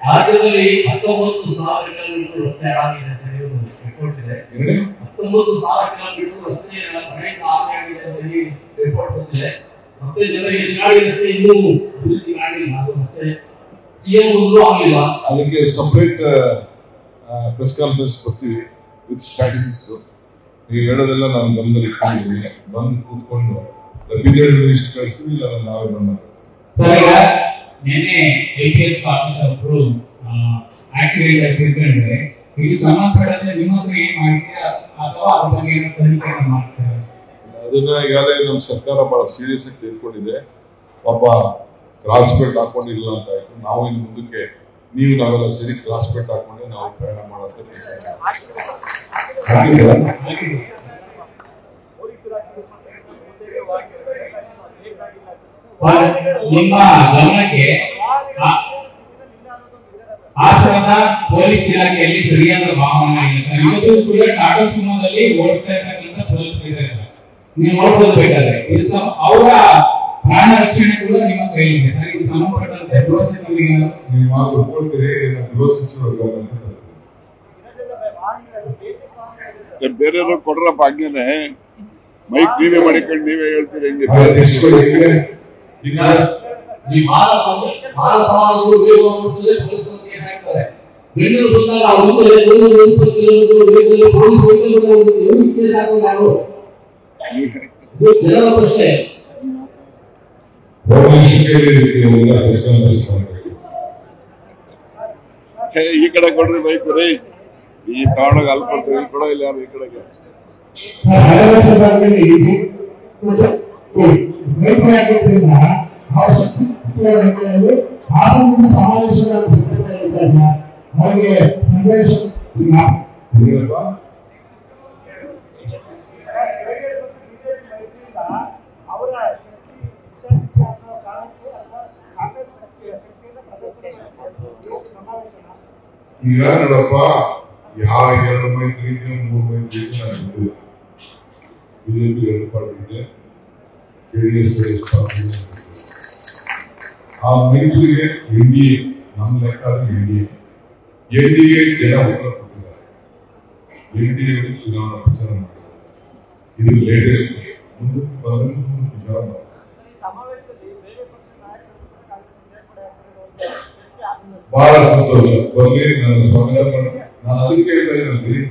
ರಾಜ್ಯದಲ್ಲಿ 19,000 ಕಿಲೋಮೀಟರ್ ರಸ್ತೆ ಆಗಿದೆ ಅಂತ ಹೇಳಿ ಒಂದು ರಿಪೋರ್ಟ್ ಇದೆ. 19,000 ಕಿಲೋಮೀಟರ್ ರಸ್ತೆ ಆಗಿದೆ ಅಂತ ಹೇಳಿ ರಿಪೋರ್ಟ್ ಬಂದಿದೆ. ಮತ್ತೆ ಜನರಿಗೆ ಶಿರಾಡಿ ರಸ್ತೆ ಇನ್ನೂ ಅಭಿವೃದ್ಧಿ ಆಗಿಲ್ಲ, ಅದು ಮತ್ತೆ ಸಿಎಂ ಒಂದು ಆಗಿಲ್ಲ. ಅದಕ್ಕೆ ಸಪರೇಟ್ ಪ್ರೆಸ್ ಕಾನ್ಫರೆನ್ಸ್ ಕೊಡ್ತೀವಿ ವಿತ್ ಸ್ಟ್ರಾಟಜಿಸ್. ನೀವು ಹೇಳೋದೆಲ್ಲ ನಾನು ಗಮನದಲ್ಲಿ ಇಟ್ಕೊಂಡಿದ್ದೀನಿ. ಬಂದು ಕೂತ್ಕೊಂಡು ಮಿನಿಸ್ಟರ್ ಕಳಿಸ್ತೀವಿ, ಇಲ್ಲ ನಾವೇ ಬಂದ. ನಿನ್ನೆ ಐಪಿಎಸ್ ಆಫೀಸರ್ ಒಬ್ರು ಆಕ್ಸಿಡೆಂಟ್ ಆಗಿ ತಿಳ್ಕೊಂಡಿದ್ದಾರೆ. ಇದು ಸಂಬಂಧಪಟ್ಟಂತೆ ನಿಮ್ಮ ಹತ್ರ ಏನ್ ಮಾಡಿದ್ರೆ ಅಥವಾ ಅದ್ರ ಬಗ್ಗೆ ಏನೋ ತನಿಖೆ ಮಾಡ್ತಾರೆ? ಅದನ್ನ ಈಗಾಗಲೇ ನಮ್ಮ ಸರ್ಕಾರ ಬಹಳ ಸೀರಿಯಸ್ ಆಗಿ ತೆಗೆದುಕೊಂಡಿದೆ. ಪಾಪ ಕ್ರಾಸ್ ಬೆಲ್ಟ್ ಹಾಕೊಂಡಿಲ್ಲ ಅಂತ ಆಯ್ತು. ನಾವು ಇನ್ನು ಮುಂದಕ್ಕೆ ನಾವೆಲ್ಲ ಸೇರಿ ಕ್ರಾಸ್ ಬೆಲ್ಟ್ ಹಾಕೊಂಡೆ ನಾವು ಪ್ರಯಾಣ ಮಾಡೋದು. ನಿಮ್ಮ ಗಮನಕ್ಕೆ ಹಾಸನದ ಪೊಲೀಸ್ ಇಲಾಖೆಯಲ್ಲಿ ಸರಿಯಾದ ವಾಹನ ಇಲ್ಲ ಸರ್. ಇವತ್ತು ಕೂಡ ಟಾಟಾ ಸುಮೋದಲ್ಲಿ ಓಡಿಸ್ತಾ ಇರ್ತಕ್ಕಂಥ ಪೊಲೀಸ್ ಇದ್ದಾರೆ ಸರ್. ನೀವು ನೋಡ್ಬೋದು ಬೇಕಾದ್ರೆ ಅವರ ಪ್ರಾಣ ರಕ್ಷಣೆ ಕೂಡ ನಿಮ್ಮ ಕೈಲಿದೆ ಸರ್. ಇದು ಸಂಬಂಧಪಟ್ಟಂತೆ ಗೃಹ ಸಚಿವರಿಗೆ ಬೇರೆಯವರು ಕೊಡ್ರಪ್ಪ ಹಂಗೇನೆ ಮೈಕ್ ನೀವೇ ಮಾಡಿಕೊಂಡು ನೀವೇ ಹೇಳ್ತೀರಿ ಹೆಂಗೆ? ಬೆಂಗಳೂರು ಪ್ರಶ್ನೆ ಈ ಕಡೆ ಕೊಡ್ರಿ ಬೈಕ್ ರೀ. ಈ ತಗೊಂಡಾಗ ಅಲ್ಪ ಕೊಡೋ ಇಲ್ಲ ಯಾರು ಈ ಕಡೆಗೆ ಅವರಿಗೆ ಸಂದೇಶ ಈಗ ನೋಡಪ್ಪ, ಯಾವ 2 ಮೈತ್ರಿ 3 ಮೈತ್ರಿ ನನಗೆ ಗೊತ್ತಿಲ್ಲ. ಬಿಜೆಪಿ 2 ಪಾರ್ಟಿ ಇದೆ, ಜೆಡಿಎಸ್ ಪಾರ್ಟಿ. ಆ ಮೈತ್ರಿಗೆ ಎನ್ಡಿಎ ನಮ್ಮ ಲೆಕ್ಕ ಎನ್ಡಿಎ ಜನ ಉತ್ತರ ಕೊಟ್ಟಿದ್ದಾರೆ. ಎನ್ಡಿಎ ಚುನಾವಣಾ ಪ್ರಚಾರ ಮಾಡಿದ್ದಾರೆ. ಇದು ಲೇಟೆಸ್ಟ್. ಮುಂದಕ್ಕೆ ಬಂದ್ರೆ ವಿಚಾರ ಮಾಡಿ. ಬಹಳ ಸಂತೋಷ ಬಗ್ಗೆ ನಾನು ಸ್ವಾಗತ ಮಾಡ್ತೀನಿ. ನಾನು ಅದಕ್ಕೆ ಹೇಳ್ತಾ ಇದ್ದೀನಿ,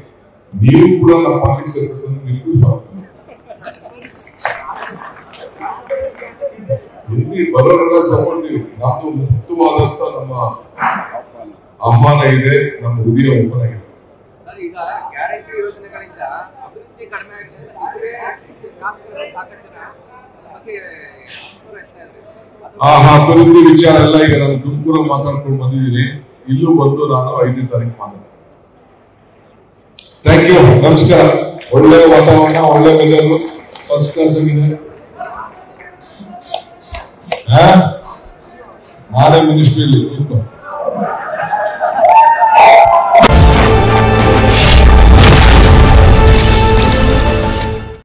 ನೀವು ಕೂಡ ನಮ್ಮ ಪಾರ್ಟಿ ಸೇರ್ಬೇಕು, ನಿಮಗೂ ಸ್ವಾಗತ. ಇಲ್ಲಿ ಬರೋರೆಲ್ಲ ಸಪೋರ್ಟಿವ್. ನಮ್ದು ಮುಕ್ತವಾದಂತ ನಮ್ಮ ಆಹ್ವಾನ ಇದೆ, ನಮ್ಮ ಹೃದಯ ಓಪನ್ ಆಗಿದೆ. ಅಭಿವೃದ್ಧಿ ವಿಚಾರ ಎಲ್ಲ ಈಗ ನಾನು ತುಮಕೂರು ಮಾತಾಡ್ಕೊಂಡು ಬಂದಿದ್ದೀನಿ. ಇಲ್ಲೂ ಬಂದು ನಾನು 5ನೇ ತಾರೀಕು ಮಾತಾಡ್ತೀನಿ. ಥ್ಯಾಂಕ್ ಯು, ನಮಸ್ಕಾರ. ಒಳ್ಳೆ ವಾತಾವರಣ, ಒಳ್ಳೆ ವೆದರ್, ಫಸ್ಟ್ ಕ್ಲಾಸ್ ಆಗಿದೆ. ನಾನೇ ಮಿನಿಸ್ಟ್ರಿಯಲ್ಲಿ